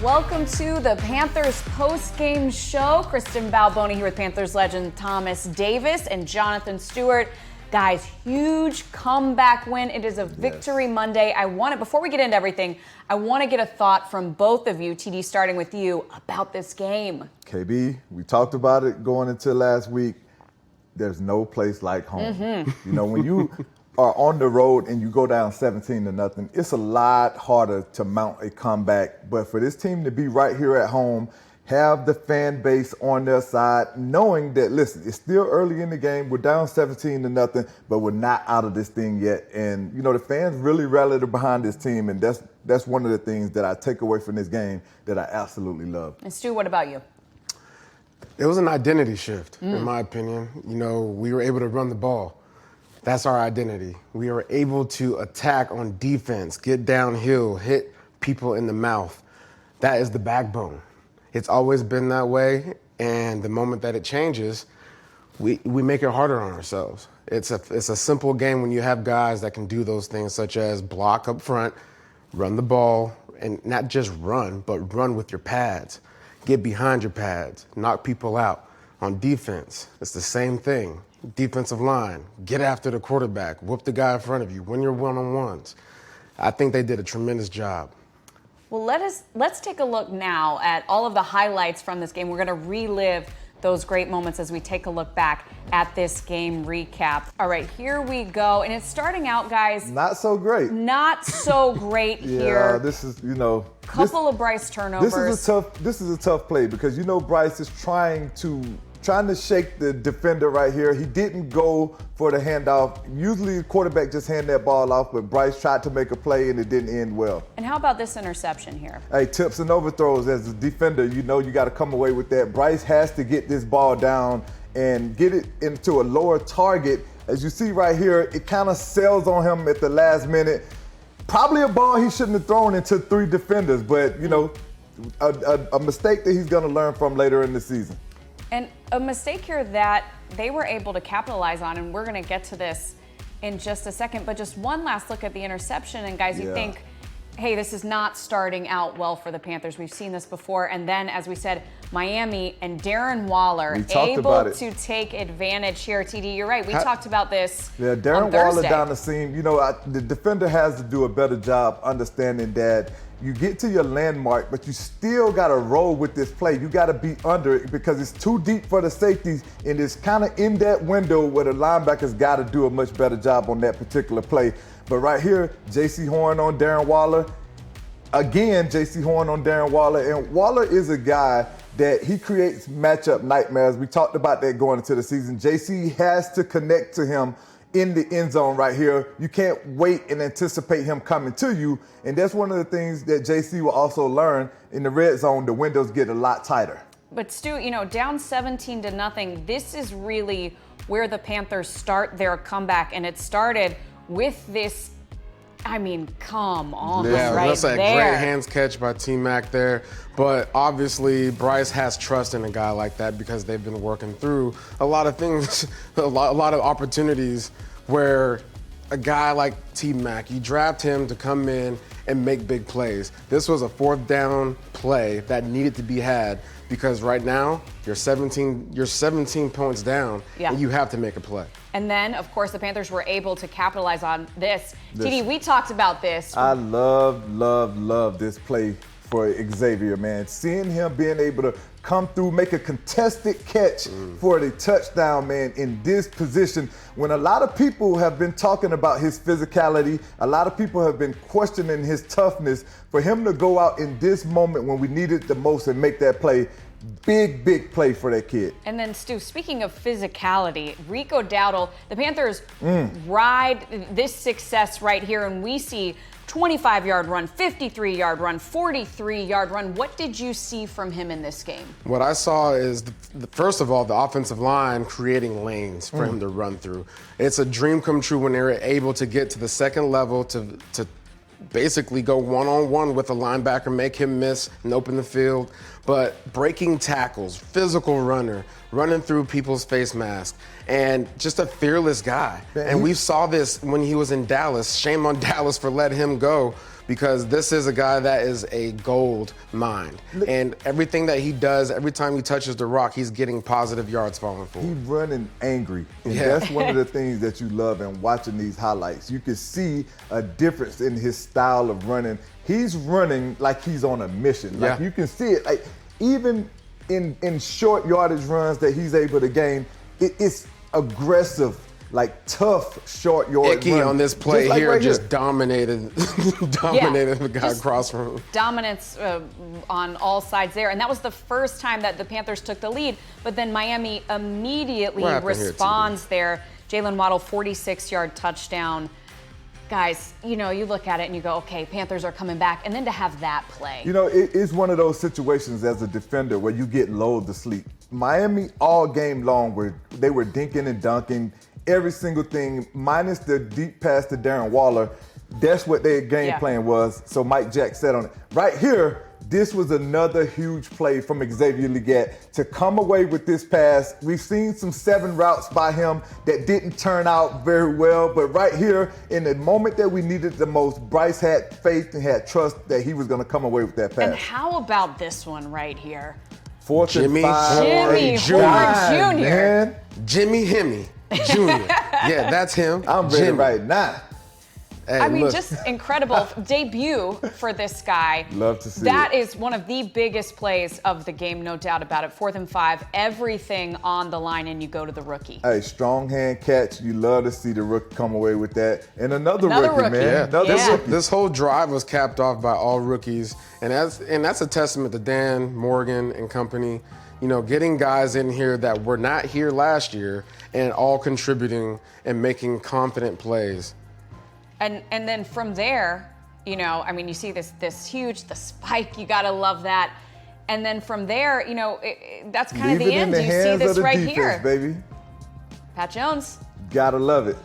Welcome to the Panthers post-game show. Kristen Balboni here with Panthers legend Davis and Jonathan Stewart. Guys, huge comeback win. It is a victory Monday. Before we get into everything, I want to get a thought from both of you, TD, starting with you, about this game. KB, we talked about it going into last week. There's no place like home. You know, when you are on the road and you go down 17-0, it's a lot harder to mount a comeback. But for this team to be right here at home, have the fan base on their side, knowing that, listen, it's still early in the game. We're down 17-0, but we're not out of this thing yet. And, you know, the fans really rallied behind this team, and that's one of the things that I take away from this game that I absolutely love. And Stu, what about you? It was an identity shift, in my opinion. You know, we were able to run the ball. That's our identity. We were able to attack on defense, get downhill, hit people in the mouth. That is the backbone. It's always been that way, and the moment that it changes, we make it harder on ourselves. It's a simple game when you have guys that can do those things, such as block up front, run the ball, and not just run, but run with your pads. Get behind your pads, knock people out. On defense, it's the same thing. Defensive line, get after the quarterback, whoop the guy in front of you, win your one-on-ones. I think they did a tremendous job. Well, let's take a look now at all of the highlights from this game. We're going to relive those great moments as we take a look back at this game recap. All right, here we go. And it's starting out, guys. Not so great here. Yeah, this is, you know. Couple of Bryce turnovers. This is a tough play because, you know, Bryce is trying to shake the defender right here. He didn't go for the handoff. Usually the quarterback just hand that ball off, but Bryce tried to make a play and it didn't end well. And how about this interception here? Hey, tips and overthrows as a defender, you know you got to come away with that. Bryce has to get this ball down and get it into a lower target. As you see right here, it kind of sails on him at the last minute. Probably a ball he shouldn't have thrown into three defenders, but, you know, a mistake that he's going to learn from later in the season. And a mistake here that they were able to capitalize on, and we're going to get to this in just a second, but just one last look at the interception. And guys, you think, hey, this is not starting out well for the Panthers. We've seen this before. And then, as we said, Miami and Darren Waller able to take advantage here. TD, you're right. We talked about this Yeah, Darren on Thursday. Waller down the seam. You know, the defender has to do a better job understanding that you get to your landmark, but you still got to roll with this play. You got to be under it because it's too deep for the safeties, and it's kind of in that window where the linebackers got to do a much better job on that particular play. But right here, J.C. Horn on Darren Waller. Again, J.C. Horn on Darren Waller. And Waller is a guy that he creates matchup nightmares. We talked about that going into the season. J.C. has to connect to him in the end zone right here. You can't wait and anticipate him coming to you. And that's one of the things that JC will also learn in the red zone. The windows get a lot tighter. But Stu, you know, down 17-0, this is really where the Panthers start their comeback. And it started with this, I mean, come on, right that's a there. great hands catch by T-Mac there. But obviously, Bryce has trust in a guy like that because they've been working through a lot of things, a lot of opportunities where a guy like T-Mac, you draft him to come in and make big plays. This was a fourth down play that needed to be had because right now you're 17 points down and you have to make a play. And then, of course, the Panthers were able to capitalize on this. TD, we talked about this. I love this play for Xavier, man. Seeing him being able to come through, make a contested catch for the touchdown, man, in this position. When a lot of people have been talking about his physicality, a lot of people have been questioning his toughness, for him to go out in this moment when we need it the most and make that play, big play for that kid. And then, Stu, speaking of physicality, Rico Dowdle, the Panthers ride this success right here, and we see 25-yard run, 53-yard run, 43-yard run. What did you see from him in this game? What I saw is, first of all, the offensive line creating lanes for him to run through. It's a dream come true when they're able to get to the second level to basically go one-on-one with a linebacker, make him miss and open the field. But breaking tackles, physical runner, running through people's face masks, and just a fearless guy. And we saw this when he was in Dallas. Shame on Dallas for letting him go. because this is a guy that is a gold mine. And everything that he does, every time he touches the rock, he's getting positive yards falling forward. He's running angry. And that's one of the things that you love in watching these highlights. You can see a difference in his style of running. He's running like he's on a mission. Like you can see it. Like even in short yardage runs that he's able to gain, it's aggressive, like tough short yardage Icky runs. on this play like here right just dominated the guy across from him. Dominance on all sides there. And that was the first time that the Panthers took the lead. But then Miami immediately responds there. Jalen Waddle, 46-yard touchdown. Guys, you know, you look at it and you go, okay, Panthers are coming back. And then to have that play. You know, it's one of those situations as a defender where you get lulled to sleep. Miami all game long they were dinking and dunking, every single thing, minus the deep pass to Darren Waller. That's what their game plan was. So Mike Jack said on it. Right here, this was another huge play from Xavier Legette to come away with this pass. We've seen some 7 routes by him that didn't turn out very well, but right here, in the moment that we needed the most, Bryce had faith and had trust that he was going to come away with that pass. And how about this one right here? 4th and 5. Jimmy Horn Jr. Man. Jimmy Hemme Jr. Yeah, that's him. I'm ready right now. Hey, I mean, just incredible debut for this guy. Love to see That it. is one of the biggest plays of the game, no doubt about it. 4th and 5, everything on the line, and you go to the rookie. Hey, strong hand catch. You love to see the rookie come away with that. And another rookie, man. Yeah. Another rookie. This whole drive was capped off by all rookies, and that's a testament to Dan Morgan and company. You know, getting guys in here that were not here last year and all contributing and making confident plays. And then from there, you know, I mean, you see the spike. You gotta love that. And then from there, you know, that's kind of the end. You see this right here, baby. Pat Jones. Gotta love it.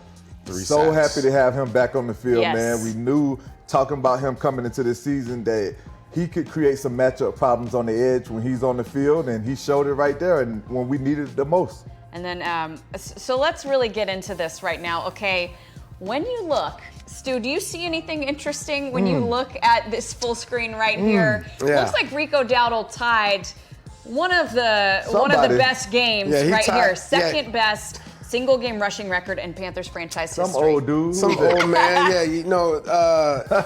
3 so sacks. happy to have him back on the field, Yes. man. We knew talking about him coming into this season that he could create some matchup problems on the edge when he's on the field, and he showed it right there and when we needed it the most. And then, so let's really get into this right now. Okay, when you look, Stu, do you see anything interesting when you look at this full screen right here? Yeah. Looks like Rico Dowdle tied one of the best games right here. Second best single game rushing record in Panthers franchise history. Some old dude. Some old man, yeah, you know,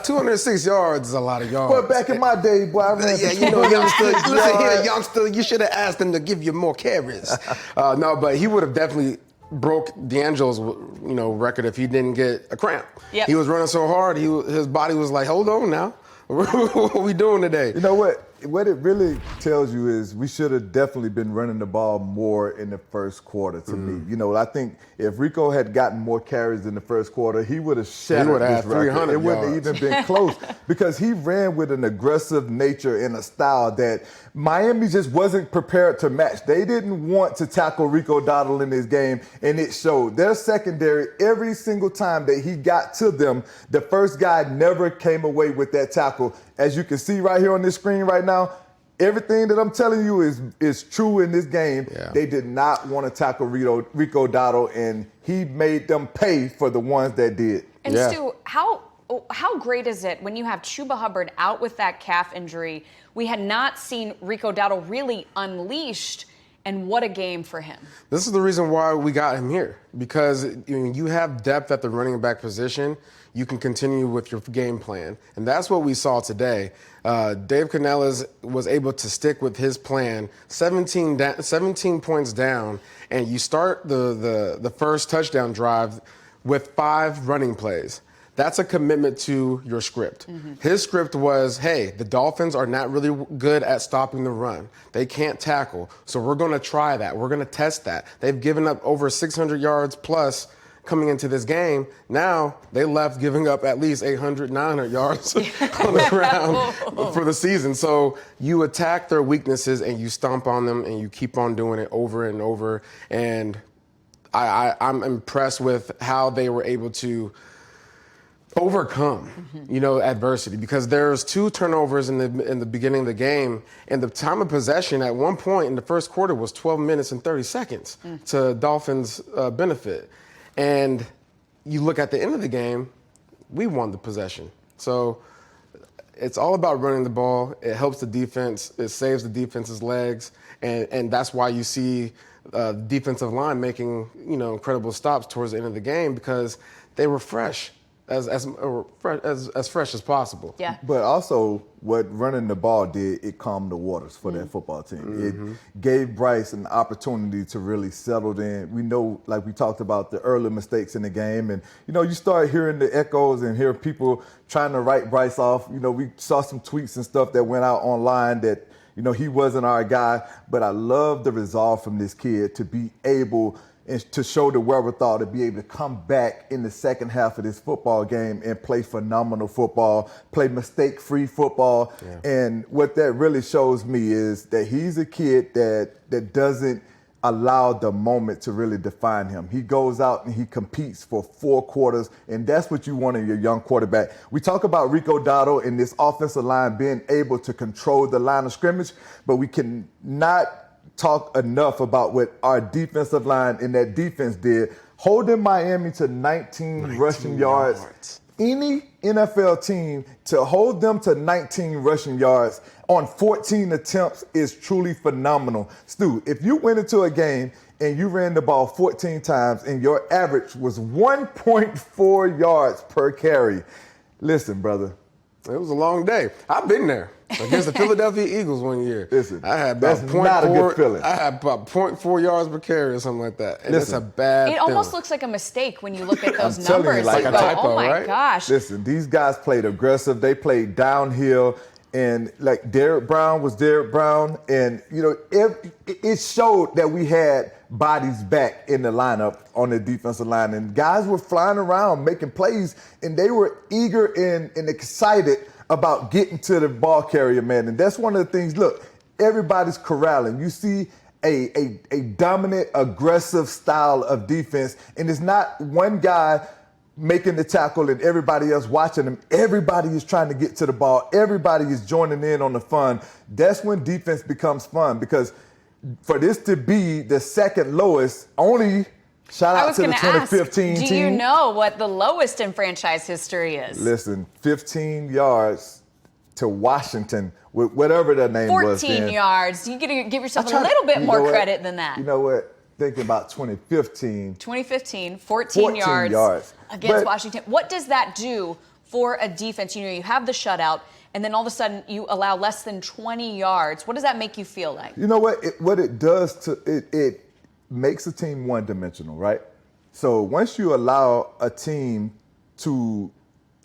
206 yards is a lot of yards. But back in my day, boy, I ran Yeah, you know, youngster, listen here, youngster, you should have asked him to give you more carries. No, but he would have definitely broke D'Angelo's, you know, record if he didn't get a cramp. Yep. He was running so hard, his body was like, hold on now. What are we doing today? You know what? What it really tells you is we should have definitely been running the ball more in the first quarter to me. You know, I think if Rico had gotten more carries in the first quarter, he would have shattered this record. 300 It wouldn't have yards. even been close because he ran with an aggressive nature and a style that Miami just wasn't prepared to match. They didn't want to tackle Rico Dowdle in this game, and it showed. Their secondary, every single time that he got to them, the first guy never came away with that tackle. As you can see right here on this screen right now, everything that I'm telling you is true in this game. Yeah. They did not want to tackle Rico Dowdle, and he made them pay for the ones that did. And Stu, how great is it when you have Chuba Hubbard out with that calf injury? We had not seen Rico Dowdle really unleashed, and what a game for him. This is the reason why we got him here, because you have depth at the running back position. You can continue with your game plan. And that's what we saw today. Dave Canellis was able to stick with his plan, 17 points down, and you start the first touchdown drive with 5 running plays. That's a commitment to your script. His script was, hey, the Dolphins are not really good at stopping the run. They can't tackle. So we're going to try that. We're going to test that. They've given up over 600 yards plus coming into this game. Now they left giving up at least 800, 900 yards on the ground for the season. So you attack their weaknesses and you stomp on them and you keep on doing it over and over. And I'm impressed with how they were able to overcome, adversity, because there's 2 turnovers in the beginning of the game, and the time of possession at one point in the first quarter was 12 minutes and 30 seconds to Dolphins' benefit. And you look at the end of the game, we won the possession. So It's all about running the ball. It helps the defense. It saves the defense's legs. And that's why you see defensive line making, incredible stops towards the end of the game, because they were fresh. As fresh as possible. Yeah. But also, what running the ball did, it calmed the waters for that football team. It gave Bryce an opportunity to really settle in. We know, like we talked about, the early mistakes in the game. And, you start hearing the echoes and hear people trying to write Bryce off. We saw some tweets and stuff that went out online that, he wasn't our guy. But I love the resolve from this kid to be able and to show the wherewithal to be able to come back in the second half of this football game and play phenomenal football, play mistake-free football. Yeah. And what that really shows me is that he's a kid that doesn't allow the moment to really define him. He goes out and he competes for 4 quarters, and that's what you want in your young quarterback. We talk about Rico Dotto and this offensive line being able to control the line of scrimmage, but we cannot talk enough about what our defensive line and that defense did, holding Miami to 19 rushing yards. Any NFL team to hold them to 19 rushing yards on 14 attempts is truly phenomenal. Stu, if you went into a game and you ran the ball 14 times and your average was 1.4 yards per carry, listen, brother. It was a long day. I've been there. Against the Philadelphia Eagles one year. Listen, I had that's not a good feeling. I had about 0.4 yards per carry or something like that. And it's a bad feeling. It almost looks like a mistake when you look at those telling numbers. you, like you a go, typo, oh my right? gosh. Listen, these guys played aggressive. They played downhill. And like Derrick Brown was Derrick Brown. And, it showed that we had bodies back in the lineup on the defensive line. And guys were flying around making plays, and they were eager and excited about getting to the ball carrier, man. And that's one of the things, look, everybody's corralling. You see a dominant, aggressive style of defense, and it's not one guy making the tackle and everybody else watching him. Everybody is trying to get to the ball. Everybody is joining in on the fun. That's when defense becomes fun, because for this to be the second lowest, only shout out to the 2015 team. Do you know what the lowest in franchise history is? Listen, 15 yards to Washington, with whatever their name was. 14 yards. You gotta give yourself a little bit more credit than that. You know what? Thinking about 2015. 2015, 14 yards against Washington. What does that do for a defense? You have the shutout, and then all of a sudden you allow less than 20 yards. What does that make you feel like? You know what it does to it makes a team one-dimensional, right? So once you allow a team to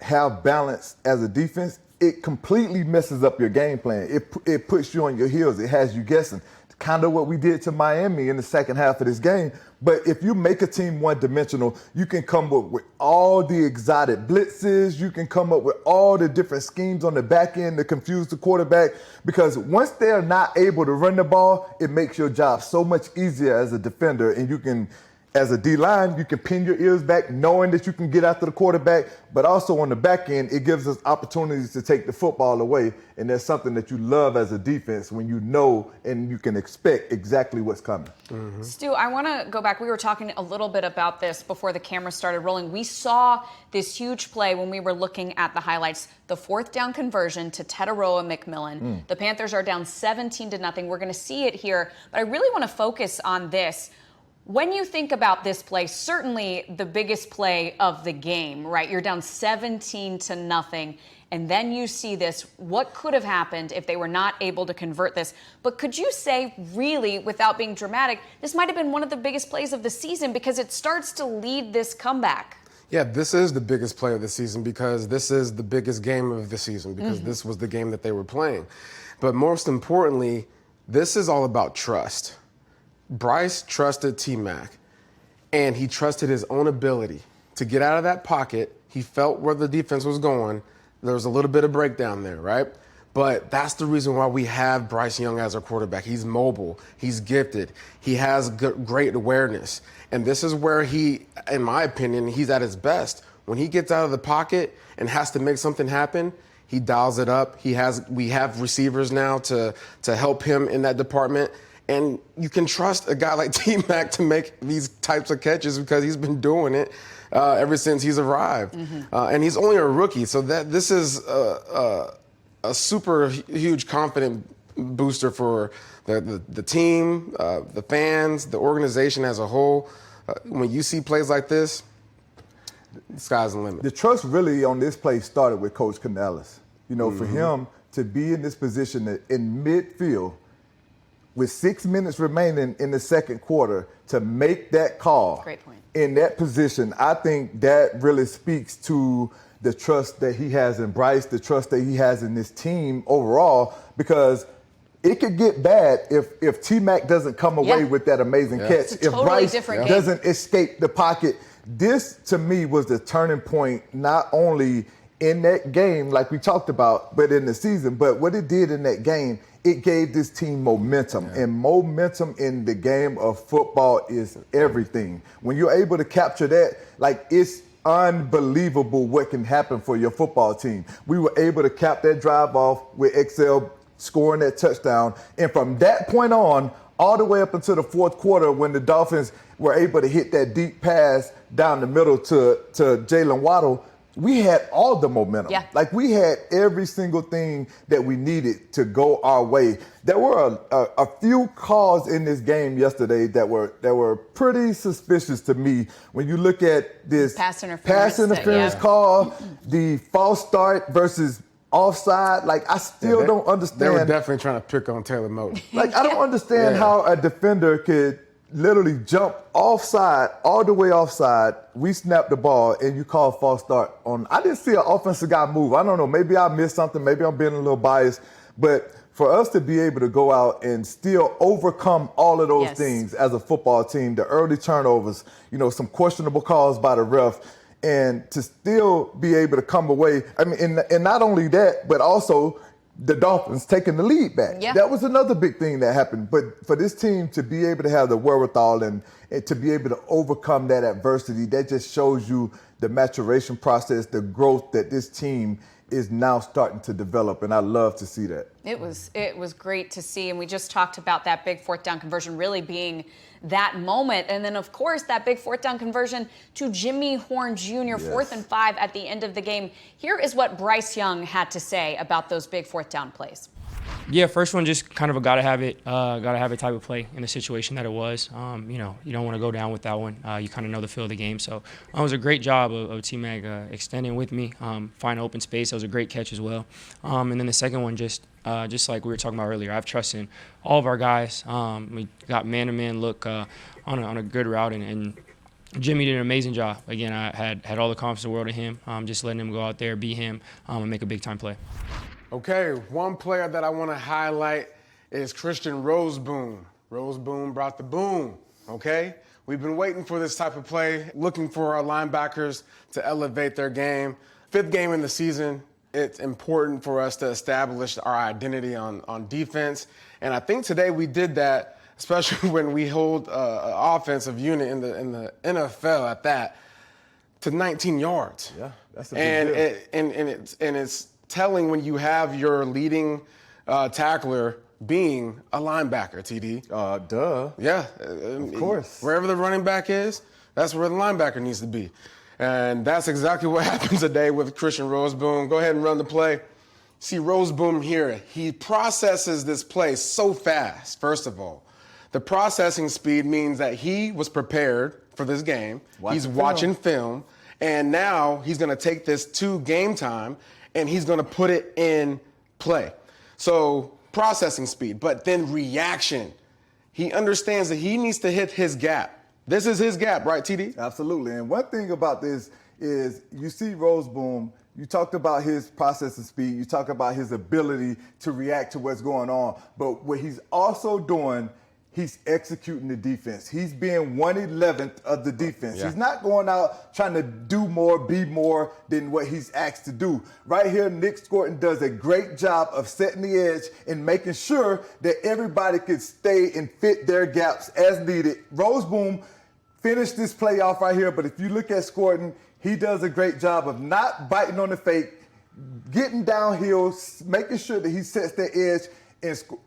have balance as a defense, it completely messes up your game plan. It puts you on your heels. It has you guessing. Kind of what we did to Miami in the second half of this game. But if you make a team one-dimensional, you can come up with all the exotic blitzes. You can come up with all the different schemes on the back end to confuse the quarterback. Because once they're not able to run the ball, it makes your job so much easier as a defender. And you can, as a D-line, you can pin your ears back knowing that you can get after the quarterback. But also on the back end, it gives us opportunities to take the football away. And that's something that you love as a defense, when you know and you can expect exactly what's coming. Mm-hmm. Stu, I want to go back. We were talking a little bit about this before the camera started rolling. We saw this huge play when we were looking at the highlights, the 4th down conversion to Tetaroa McMillan. The Panthers are down 17-0. We're going to see it here, but I really want to focus on this. When you think about this play, certainly the biggest play of the game, right? You're down 17-0, and then you see this. What could have happened if they were not able to convert this? But could you say, really, without being dramatic, this might have been one of the biggest plays of the season, because it starts to lead this comeback? Yeah, this is the biggest play of the season, because this is the biggest game of the season, because this was the game that they were playing. But most importantly, this is all about trust. Bryce trusted T-Mac, and he trusted his own ability to get out of that pocket. He felt where the defense was going. There was a little bit of breakdown there, right? But that's the reason why we have Bryce Young as our quarterback. He's mobile. He's gifted. He has great awareness. And this is where he, in my opinion, he's at his best. When he gets out of the pocket and has to make something happen, he dials it up. We have receivers now to help him in that department. And you can trust a guy like T-Mac to make these types of catches, because he's been doing it ever since he's arrived. And he's only a rookie, so that this is a super huge confident booster for the team, the fans, the organization as a whole. When you see plays like this, the sky's the limit. The trust really on this play started with Coach Canales. You know, for him to be in this position in midfield with 6 minutes remaining in the second quarter to make that call. Great point. In that position, I think that really speaks to the trust that he has in Bryce, the trust that he has in this team overall, because it could get bad if T-Mac doesn't come away with that amazing catch. It's a totally if Bryce different doesn't escape the pocket. This, to me, was the turning point, not only in that game, like we talked about, but in the season. But what it did in that game, it gave this team momentum. And momentum in the game of football is everything. When you're able to capture that, like, it's unbelievable what can happen for your football team. We were able to cap that drive off with Excel scoring that touchdown. And from that point on, all the way up until the fourth quarter, when the Dolphins were able to hit that deep pass down the middle to Jalen Waddle, we had all the momentum. Yeah. Like, we had every single thing that we needed to go our way. There were a few calls in this game yesterday that were pretty suspicious to me. When you look at this pass interference call, the false start versus offside, like, I still don't understand. They were definitely trying to pick on Taylor Moton. Like, I don't understand how a defender could literally jump offside, all the way offside. We snap the ball, and you call false start on. I didn't see an offensive guy move. I don't know. Maybe I missed something. Maybe I'm being a little biased. But for us to be able to go out and still overcome all of those things as a football team, the early turnovers, you know, some questionable calls by the ref, and to still be able to come away. I mean, and not only that, but also the Dolphins taking the lead back. Yeah. That was another big thing that happened. But for this team to be able to have the wherewithal and to be able to overcome that adversity, that just shows you the maturation process, the growth that this team is now starting to develop, and I love to see that. It was great to see, and we just talked about that big fourth down conversion really being that moment, and then of course that big fourth down conversion to Jimmy Horn Jr. 4th and 5 at the end of the game. Here is what Bryce Young had to say about those big fourth down plays. Yeah, first one just kind of a gotta have it type of play in the situation that it was. You know, you don't want to go down with that one. You kind of know the feel of the game. So it was a great job of T-Mac extending with me, find open space. That was a great catch as well. And then the second one, just like we were talking about earlier, I have trust in all of our guys. We got man-to-man look on a good route, and Jimmy did an amazing job. Again, I had all the confidence in the world in him, just letting him go out there, be him, and make a big-time play. Okay, one player that I want to highlight is Christian Roseboom. Roseboom brought the boom, okay? We've been waiting for this type of play, looking for our linebackers to elevate their game. 5th game in the season, it's important for us to establish our identity on defense. And I think today we did that, especially when we hold an offensive unit in the NFL at that, to 19 yards. Yeah, that's a big deal. And it's telling when you have your leading tackler being a linebacker, TD. Duh. Yeah. Of course. Wherever the running back is, that's where the linebacker needs to be. And that's exactly what happened today with Christian Roseboom. Go ahead and run the play. See Roseboom here. He processes this play so fast, first of all. The processing speed means that he was prepared for this game. He's watching film. And now he's going to take this to game time, and he's going to put it in play. So processing speed, but then reaction. He understands that he needs to hit his gap. This is his gap, right, TD? Absolutely. And one thing about this is you see Roseboom, you talked about his processing speed, you talk about his ability to react to what's going on, but what he's also doing, he's executing the defense. He's being 1/11th of the defense. Yeah. He's not going out trying to do more, be more than what he's asked to do. Right here, Nick Scorton does a great job of setting the edge and making sure that everybody can stay and fit their gaps as needed. Roseboom finished this play off right here, but if you look at Scorton, he does a great job of not biting on the fake, getting downhill, making sure that he sets the edge,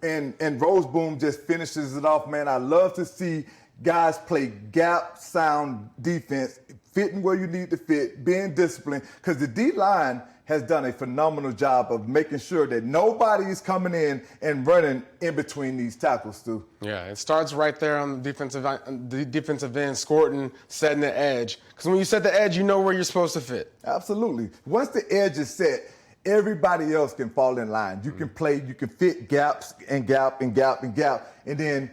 and Roseboom just finishes it off, man. I love to see guys play gap sound defense, fitting where you need to fit, being disciplined, because the D-line has done a phenomenal job of making sure that nobody is coming in and running in between these tackles, Stu. Yeah, it starts right there on the defensive end, squirting, setting the edge. Because when you set the edge, you know where you're supposed to fit. Absolutely. Once the edge is set, everybody else can fall in line. You can play, you can fit gaps and gap and gap and gap, and then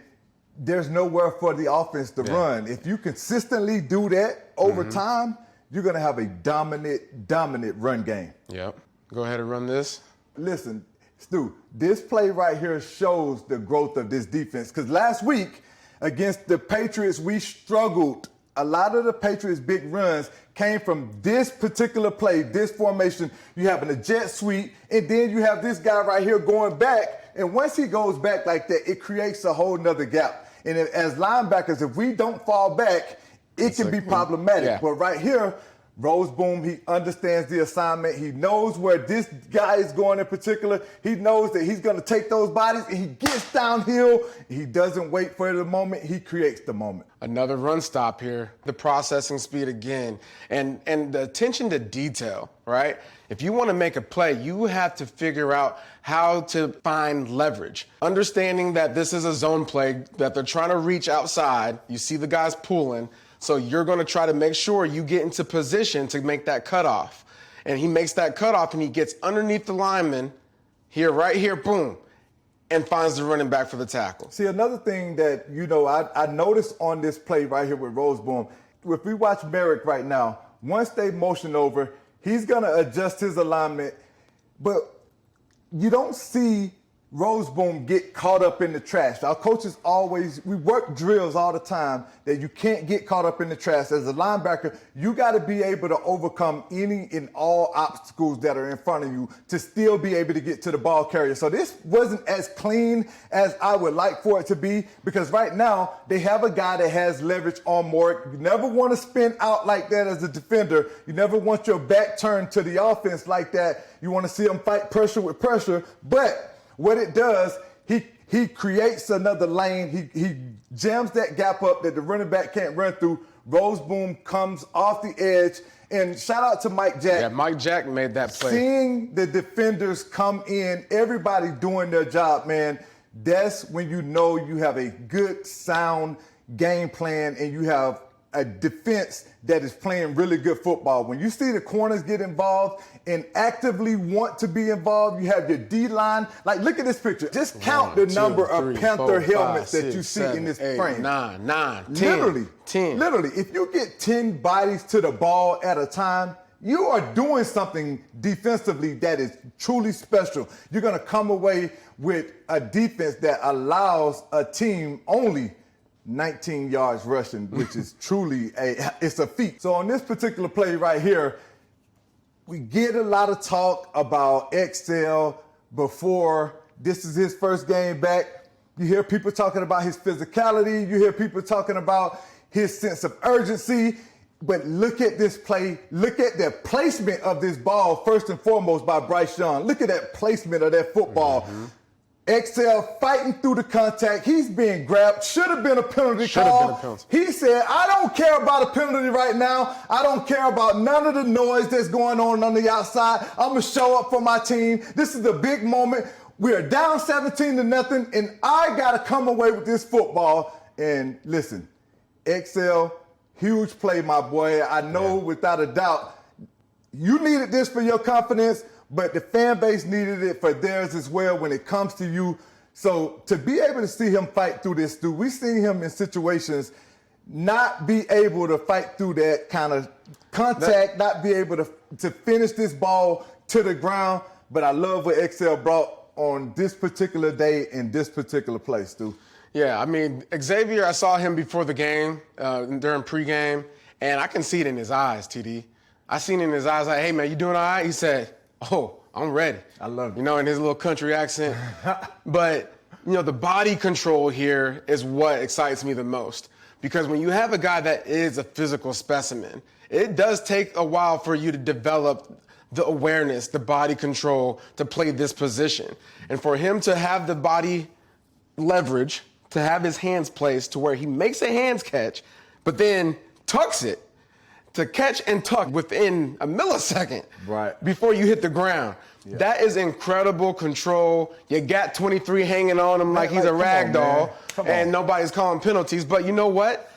there's nowhere for the offense to run. If you consistently do that over time, you're going to have a dominant run game. Yep. Go ahead and run this. Listen, Stu, this play right here shows the growth of this defense. Because last week against the Patriots, we struggled. A lot of the Patriots' big runs came from this particular play, this formation. You have a jet sweep, and then you have this guy right here going back. And once he goes back like that, it creates a whole nother gap. And as linebackers, if we don't fall back, it can be problematic. Yeah. But right here, Roseboom, he understands the assignment. He knows where this guy is going in particular. He knows that he's going to take those bodies, and he gets downhill. He doesn't wait for the moment. He creates the moment. Another run stop here. The processing speed again. And the attention to detail, right? If you want to make a play, you have to figure out how to find leverage. Understanding that this is a zone play, that they're trying to reach outside. You see the guys pulling. So you're going to try to make sure you get into position to make that cutoff. And he makes that cutoff and he gets underneath the lineman here, right here, boom, and finds the running back for the tackle. See, another thing that, I noticed on this play right here with Roseboom, if we watch Merrick right now, once they motion over, he's going to adjust his alignment, but you don't see Roseboom get caught up in the trash. Our coaches we work drills all the time that you can't get caught up in the trash. As a linebacker, you got to be able to overcome any and all obstacles that are in front of you to still be able to get to the ball carrier. So this wasn't as clean as I would like for it to be, because right now they have a guy that has leverage on Mork. You never want to spin out like that as a defender. You never want your back turned to the offense like that. You want to see them fight pressure with pressure, but what it does, he creates another lane. He jams that gap up that the running back can't run through. Roseboom comes off the edge. And shout out to Mike Jack. Yeah, Mike Jack made that play. Seeing the defenders come in, everybody doing their job, man, that's when you know you have a good, sound game plan and you have a defense that is playing really good football. When you see the corners get involved and actively want to be involved, you have your D-line. Like, look at this picture. Just count the number of Panther helmets that you see in this frame. 9, 10. Literally, 10. Literally, if you get 10 bodies to the ball at a time, you are doing something defensively that is truly special. You're going to come away with a defense that allows a team only 19 yards rushing, which is truly it's a feat. So on this particular play right here, we get a lot of talk about Excel before this is his first game back. You hear people talking about his physicality. You hear people talking about his sense of urgency. But look at this play. Look at the placement of this ball, first and foremost, by Bryce Young. Look at that placement of that football. Excel fighting through the contact. He's being grabbed. Should have been a penalty call. He said, I don't care about a penalty right now. I don't care about none of the noise that's going on the outside. I'm going to show up for my team. This is a big moment. We are down 17-0, and I got to come away with this football. And listen, Excel, huge play, my boy. I know without a doubt you needed this for your confidence, but the fan base needed it for theirs as well when it comes to you. So to be able to see him fight through this, dude, we've seen him in situations not be able to fight through that kind of contact, not be able to finish this ball to the ground. But I love what Excel brought on this particular day in this particular place, dude. Yeah, I mean, Xavier, I saw him before the game, during pregame, and I can see it in his eyes, TD. I seen it in his eyes like, hey, man, you doing all right? He said, oh, I'm ready. I love it. You know, in his little country accent. But, the body control here is what excites me the most. Because when you have a guy that is a physical specimen, it does take a while for you to develop the awareness, the body control to play this position. And for him to have the body leverage, to have his hands placed to where he makes a hands catch, but then tucks it. to catch and tuck within a millisecond before you hit the ground. Yeah. That is incredible control. You got 23 hanging on him like he's a rag doll, and nobody's calling penalties. But you know what?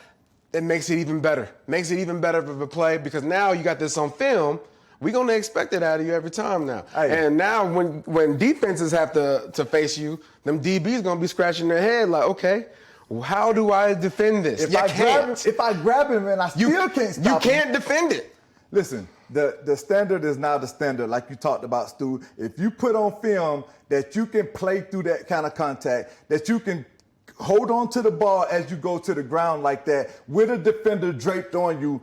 It makes it even better. Makes it even better of a play because now you got this on film. We're going to expect it out of you every time now. Hey. And now when defenses have to face you, them DBs going to be scratching their head like, okay, how do I defend this? If I grab him and I still can't stop him. You can't defend it. Listen, the standard is now the standard, like you talked about, Stu. If you put on film that you can play through that kind of contact, that you can hold on to the ball as you go to the ground like that with a defender draped on you,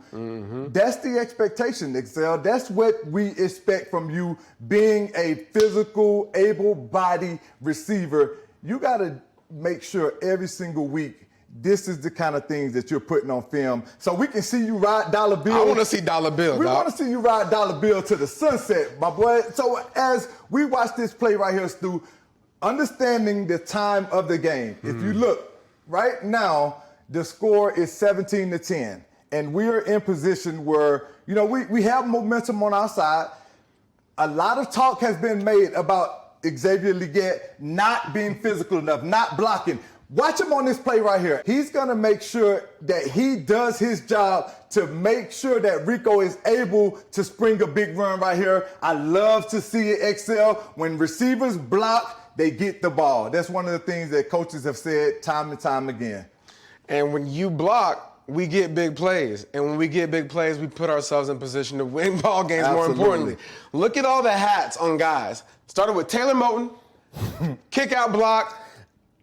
that's the expectation, Excel. That's what we expect from you being a physical, able-bodied receiver. You got to make sure every single week this is the kind of things that you're putting on film so we can see you ride dollar bill. I want to see dollar bill, We want to see you ride dollar bill to the sunset, my boy. So as we watch this play right here, Stu, understanding the time of the game. If you look, right now, the score is 17-10. And we're in position where, you know, we have momentum on our side. A lot of talk has been made about Xavier Legette not being physical enough, not blocking. Watch him on this play right here. He's going to make sure that he does his job to make sure that Rico is able to spring a big run right here. I love to see it excel. When receivers block, they get the ball. That's one of the things that coaches have said time and time again. And when you block, we get big plays. And when we get big plays, we put ourselves in position to win ball games. More importantly. Look at all the hats on guys. Started with Taylor Moton, kick out block,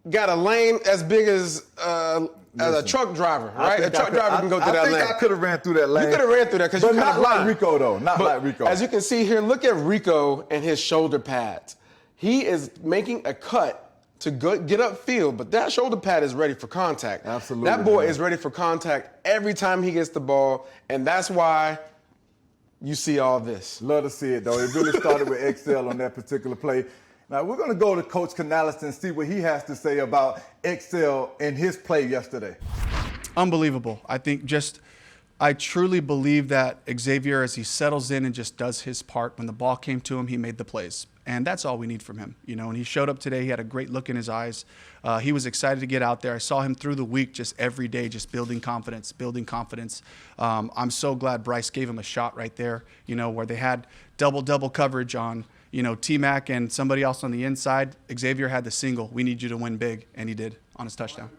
got a lane as big as a truck driver, right? A truck driver can go through that lane. I think I could have ran through that lane. You could have ran through that because you not like Rico, though. Not like Rico. As you can see here, look at Rico and his shoulder pads. He is making a cut to get upfield, but that shoulder pad is ready for contact. Absolutely. That boy is ready for contact every time he gets the ball, and that's why you see all this. Love to see it, though. It really started with XL on that particular play. Now, we're going to go to Coach Canales and see what he has to say about XL and his play yesterday. Unbelievable. I truly believe that Xavier, as he settles in and just does his part, when the ball came to him, he made the plays. And that's all we need from him. You know, and he showed up today. He had a great look in his eyes. He was excited to get out there. I saw him through the week, just every day, just building confidence. I'm so glad Bryce gave him a shot right there, you know, where they had double coverage on, you know, T-Mac and somebody else on the inside. Xavier had the single. We need you to win big, and he did on his touchdown.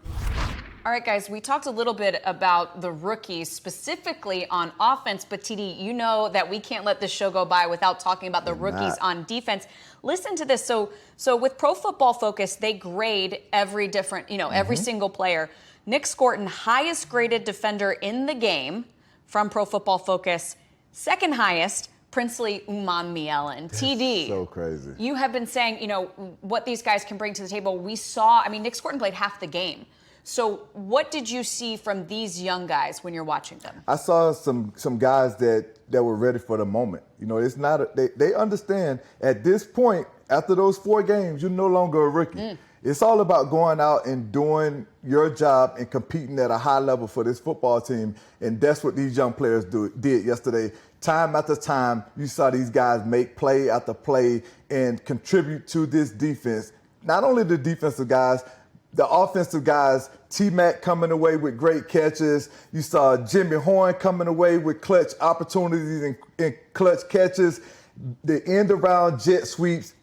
All right, guys, we talked a little bit about the rookies, specifically on offense, but TD, you know that we can't let this show go by without talking about the rookies on defense. Listen to this. So with Pro Football Focus, they grade every different, you know, every single player. Nick Scorton, highest graded defender in the game from Pro Football Focus, second highest, Princely Umanmielen. TD. So crazy. You have been saying, you know, what these guys can bring to the table. We saw, I mean, Nick Scorton played half the game. So what did you see from these young guys when you're watching them? I saw some guys that were ready for the moment. You know, it's not they understand at this point, after those 4 games, you're no longer a rookie. It's all about going out and doing your job and competing at a high level for this football team. And that's what these young players did yesterday. Time after time, you saw these guys make play after play and contribute to this defense. Not only the defensive guys, the offensive guys, T-Mac coming away with great catches. You saw Jimmy Horn coming away with clutch opportunities and clutch catches. The end-around jet sweeps.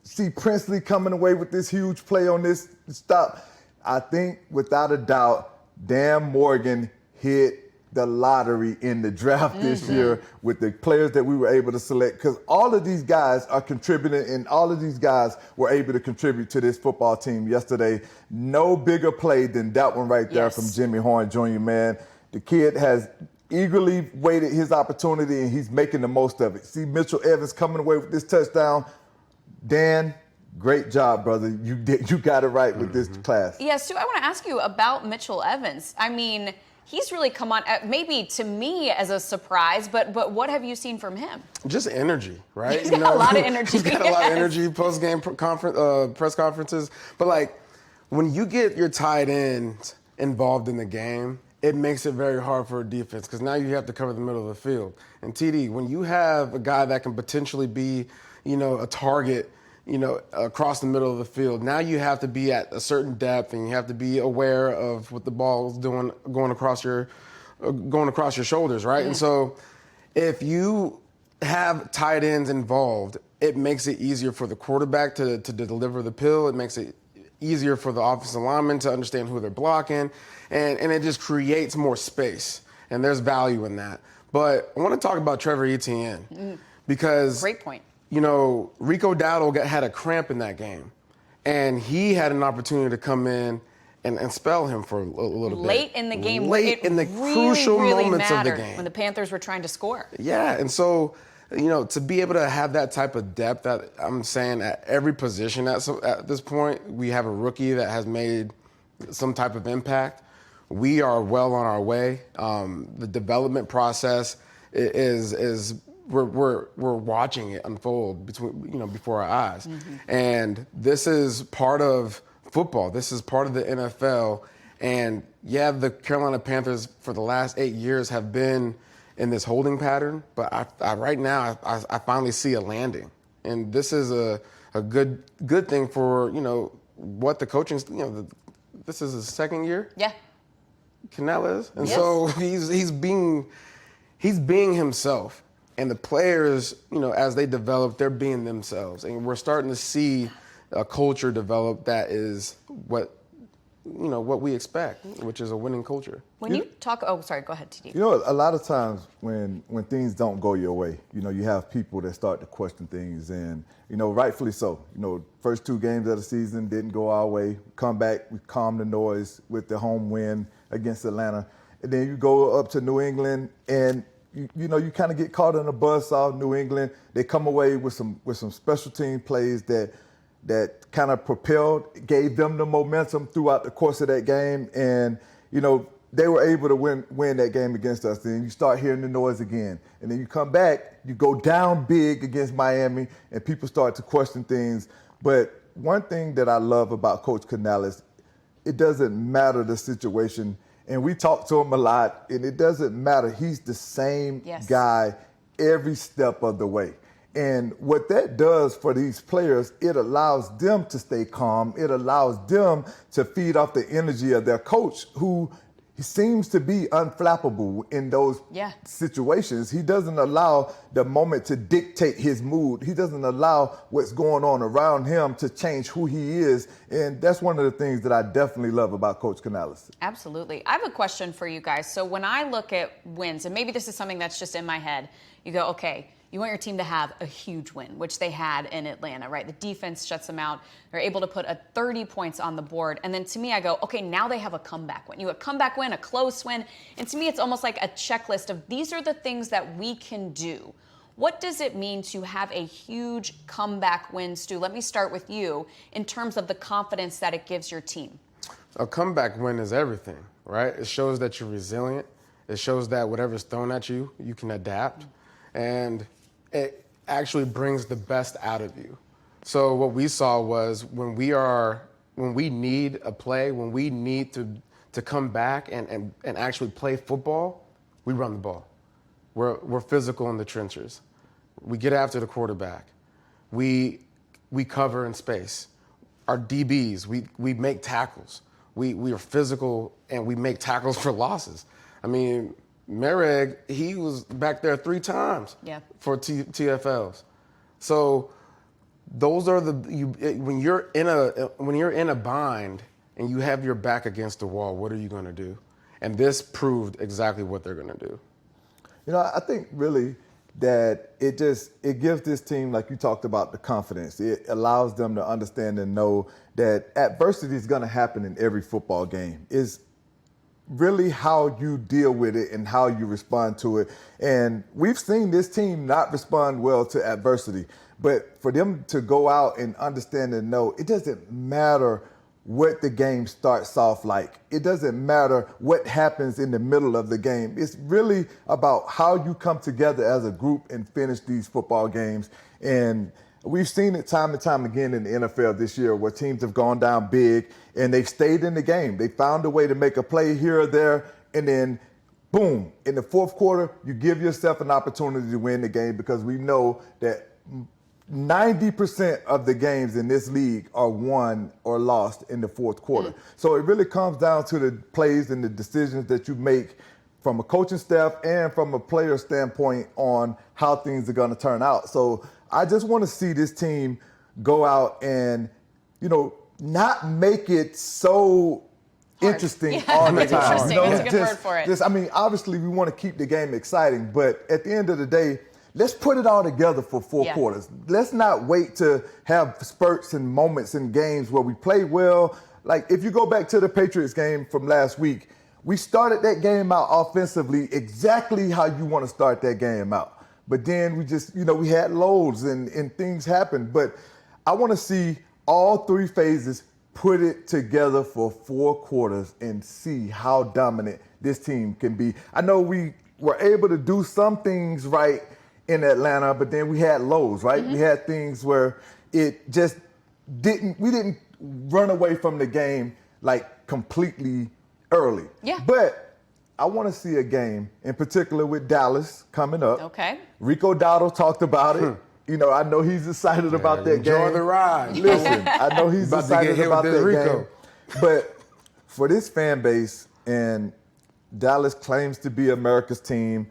See Princely coming away with this huge play on this stop. I think, without a doubt, Dan Morgan hit the lottery in the draft this year with the players that we were able to select, because all of these guys are contributing and all of these guys were able to contribute to this football team yesterday. No bigger play than that one right there from Jimmy Horn Jr., man. The kid has eagerly waited his opportunity and he's making the most of it. See Mitchell Evans coming away with this touchdown. Dan, great job, brother. You got it right with this class. Yeah, Stu, I want to ask you about Mitchell Evans. I mean, he's really come on, maybe to me as a surprise, but what have you seen from him? Just energy, right? He's got a lot of energy. He's got a lot of energy, post-game press conferences. But, like, when you get your tight ends involved in the game, it makes it very hard for a defense because now you have to cover the middle of the field. And TD, when you have a guy that can potentially be, a target, across the middle of the field, now you have to be at a certain depth and you have to be aware of what the ball is doing, going across your shoulders, right? And so if you have tight ends involved, it makes it easier for the quarterback to deliver the pill. It makes it easier for the offensive lineman to understand who they're blocking, and it just creates more space, and there's value in that. But I want to talk about Trevor Etienne because great point. Rico Dowdle had a cramp in that game, and he had an opportunity to come in and spell him for a little bit. Late in the game. Late in the crucial moments of the game. When the Panthers were trying to score. Yeah, and so, to be able to have that type of depth, that I'm saying at every position at this point, we have a rookie that has made some type of impact. We are well on our way. The development process is we're watching it unfold before our eyes. And this is part of football. This is part of the NFL. And the Carolina Panthers for the last 8 years have been in this holding pattern, but I right now I finally see a landing, and this is a good thing for what the coaching. This is his second year. Yeah. Canales, and so he's being himself, and the players as they develop, they're being themselves, and we're starting to see a culture develop that is what we expect, which is a winning culture. When you talk, sorry, go ahead, TD. A lot of times when things don't go your way, you have people that start to question things, and rightfully so. First 2 games of the season didn't go our way. Come back, we calmed the noise with the home win against Atlanta, and then you go up to New England, and you kind of get caught in a buzzsaw. New England, they come away with some special team plays that kind of propelled, gave them the momentum throughout the course of that game. And, they were able to win that game against us. Then you start hearing the noise again. And then you come back, you go down big against Miami, and people start to question things. But one thing that I love about Coach Canales, it doesn't matter the situation. And we talk to him a lot, and it doesn't matter. He's the same guy every step of the way. And what that does for these players, it allows them to stay calm. It allows them to feed off the energy of their coach, who seems to be unflappable in those situations. He doesn't allow the moment to dictate his mood. He doesn't allow what's going on around him to change who he is. And that's one of the things that I definitely love about Coach Canales. Absolutely. I have a question for you guys. So when I look at wins, and maybe this is something that's just in my head, you go, okay, you want your team to have a huge win, which they had in Atlanta, right? The defense shuts them out. They're able to put 30 points on the board. And then to me, I go, okay, now they have a comeback win. You have a comeback win, a close win. And to me, it's almost like a checklist of these are the things that we can do. What does it mean to have a huge comeback win, Stu? Let me start with you in terms of the confidence that it gives your team. A comeback win is everything, right? It shows that you're resilient. It shows that whatever's thrown at you, you can adapt. And it actually brings the best out of you. So what we saw was when we need a play, when we need to come back and actually play football, we run the ball. We're physical in the trenches. We get after the quarterback. We cover in space. Our DBs, we make tackles. We are physical, and we make tackles for losses. I mean, Mereg, he was back there 3 times for TFLs. So those are when you're in a bind and you have your back against the wall, what are you going to do? And this proved exactly what they're going to do. I think really that it gives this team, like you talked about, the confidence. It allows them to understand and know that adversity is going to happen in every football game. It's really how you deal with it and how you respond to it. And we've seen this team not respond well to adversity. But for them to go out and understand and know, it doesn't matter what the game starts off like. It doesn't matter what happens in the middle of the game. It's really about how you come together as a group and finish these football games. And we've seen it time and time again in the NFL this year where teams have gone down big and they've stayed in the game. They found a way to make a play here or there and then boom, in the fourth quarter, you give yourself an opportunity to win the game, because we know that 90% of the games in this league are won or lost in the fourth quarter. So it really comes down to the plays and the decisions that you make from a coaching staff and from a player standpoint on how things are going to turn out. So I just want to see this team go out and, not make it so interesting all the time. Interesting. That's a good word for it. Obviously we want to keep the game exciting, but at the end of the day, let's put it all together for four quarters. Let's not wait to have spurts and moments in games where we play well. Like if you go back to the Patriots game from last week, we started that game out offensively exactly how you want to start that game out. But then we just, we had lows and things happened. But I want to see all three phases put it together for 4 quarters and see how dominant this team can be. I know we were able to do some things right in Atlanta, but then we had lows, right? We had things where it just we didn't run away from the game like completely early. Yeah. But I want to see a game, in particular with Dallas coming up. Okay. Rico Dowdle talked about it. I know he's excited about that game. Enjoy the ride. Listen, I know he's about excited to get hit about with that this Rico. game. But for this fan base, and Dallas claims to be America's team,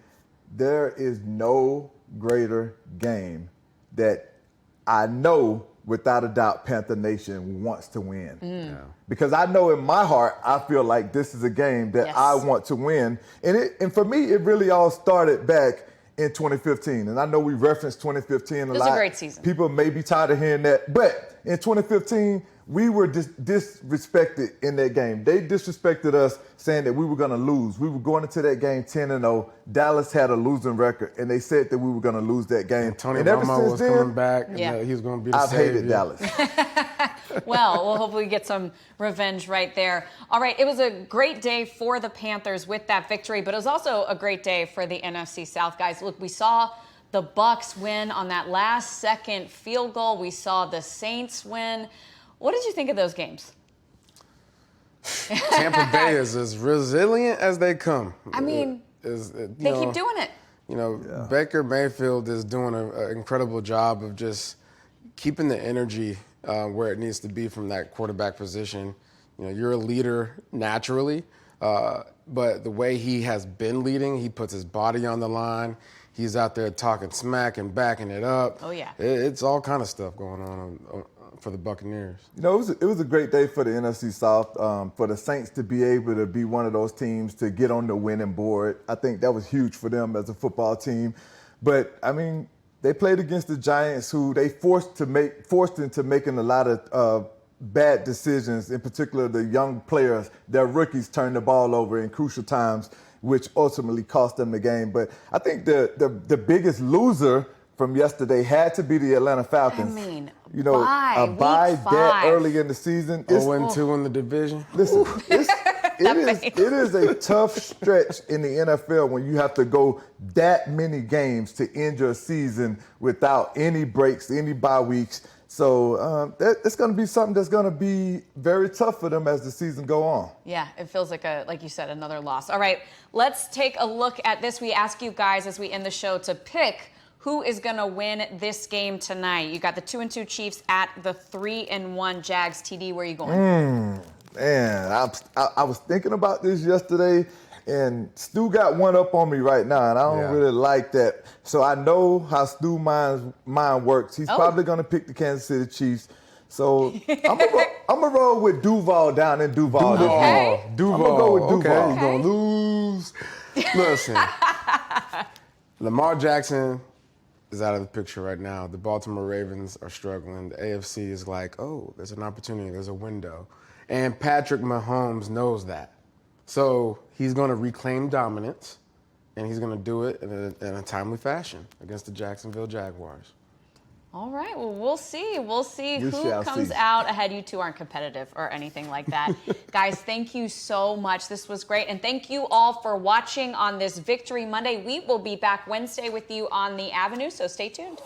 there is no greater game that I know without a doubt Panther Nation wants to win. Because I know in my heart, I feel like this is a game that I want to win. And for me, it really all started back in 2015. And I know we referenced 2015 a lot. It was a great season. People may be tired of hearing that. But in 2015, we were disrespected in that game. They disrespected us, saying that we were going to lose. We were going into that game 10-0. Dallas had a losing record, and they said that we were going to lose that game. And Tony ever Romo since was then, coming back, and he was going to be the I've savior. hated Dallas. Well, we'll hopefully get some revenge right there. All right, it was a great day for the Panthers with that victory, but it was also a great day for the NFC South, guys. Look, we saw the Bucs win on that last-second field goal. We saw the Saints win. What did you think of those games? Tampa Bay is as resilient as they come. I mean, they keep doing it. Baker Mayfield is doing an incredible job of just keeping the energy where it needs to be from that quarterback position. You're a leader naturally, but the way he has been leading, he puts his body on the line. He's out there talking smack and backing it up. Oh, yeah. It's all kind of stuff going on for the Buccaneers. It was a great day for the NFC South, for the Saints to be able to be one of those teams to get on the winning board. I think that was huge for them as a football team. But, they played against the Giants, who they forced into making a lot of bad decisions, in particular the young players. Their rookies turned the ball over in crucial times, which ultimately cost them the game. But I think the biggest loser from yesterday had to be the Atlanta Falcons. A bye that early in the season. 0-2 in the division. Listen, it is a tough stretch in the NFL when you have to go that many games to end your season without any breaks, any bye weeks. So it's going to be something that's going to be very tough for them as the season go on. Yeah, it feels like you said, another loss. All right, let's take a look at this. We ask you guys as we end the show to pick who is going to win this game tonight. You got the 2-2 Chiefs at the 3-1 Jags. TD, where are you going? Man, I was thinking about this yesterday, and Stu got one up on me right now, and I don't really like that. So I know how Stu's mind works. He's probably going to pick the Kansas City Chiefs. So I'm gonna roll with Duval down in Duval. Okay. Duval. I'm gonna go with Duval. Okay, you're gonna lose. Listen, Lamar Jackson is out of the picture right now. The Baltimore Ravens are struggling. The AFC is like, oh, there's an opportunity, there's a window. And Patrick Mahomes knows that. So he's going to reclaim dominance, and he's going to do it in a timely fashion against the Jacksonville Jaguars. All right, well, we'll see. We'll see We who shall comes see. out ahead. You two aren't competitive or anything like that. Guys, thank you so much. This was great. And thank you all for watching on this Victory Monday. We will be back Wednesday with you on the Avenue, so stay tuned.